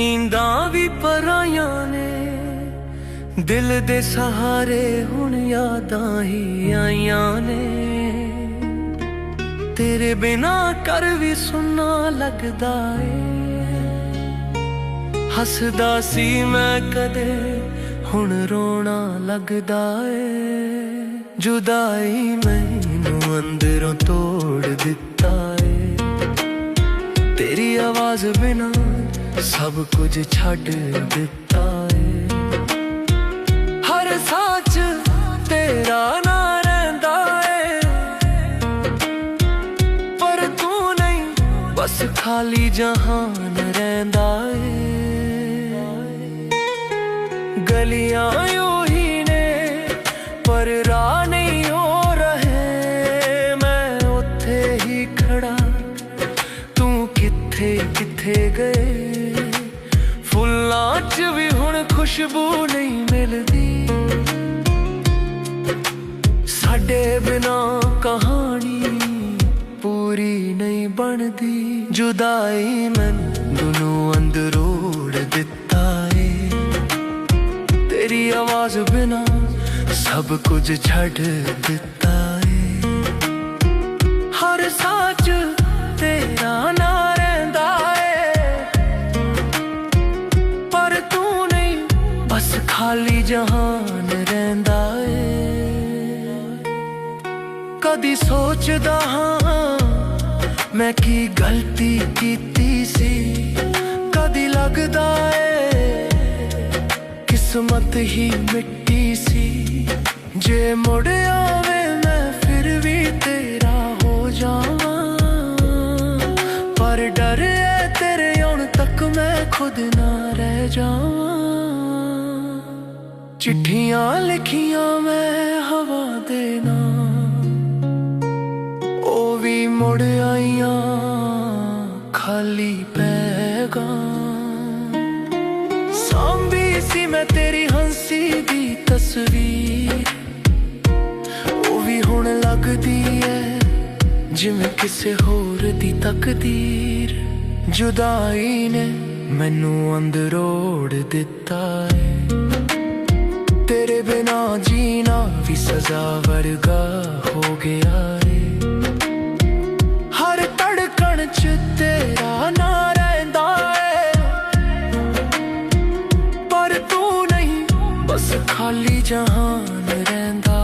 नींदां भी पराइयां ने, दिल दे सहारे हुण यादां ही आईयां ने। तेरे बिना कर भी सुन्ना लगदा ए, हसदा सी मैं कदे हुण रोना लगदा ए। जुदाई मैनू अंदरों तोड़ दिता ए, तेरी आवाज बिना सब कुछ छड़ दिता है। हर साच तेरा ना रहिंदा है, पर तू नहीं बस खाली जहान रहिंदा है। गलियां यूं ही ने पर राह नहीं हो रहे, मैं उत्थे ही खड़ा तू किथे किथे गए। फुल्लां च भी हुण खुशबू नहीं मिलदी, साडे बिना कहानी पूरी नहीं बनदी। जुदाई मैनू अंदरोड़ दिता है, तेरी आवाज बिना सब कुछ छड़ दिता है। हर साच तेरा ना रहिंदा खाली जहान रहिंदा ए। कदी सोचदा हां मैं की गलती कीती सी, कदी लगदा ए किस्मत ही मिट्टी सी। जे मुड़ आवे मैं फिर भी तेरा हो जावां, पर डर है तेरे आउण तक मैं खुद ना रह जावां। चिट्ठियां लिखियां मैं हवा देना, ओ भी मुड़ आईयां खाली पैगाम। सांभी सी मैं तेरी हंसी दी तस्वीर, ओ भी हुण लगदी है जिवें किसे होर दी तकदीर। जुदाई ने मैनू अंदरोड़ दिता है, तेरे बिना जीना भी सजा वर्गा हो गया है। हर धड़कन च तेरा ना रहिंदा है, पर तू नहीं बस खाली जहान रहिंदा।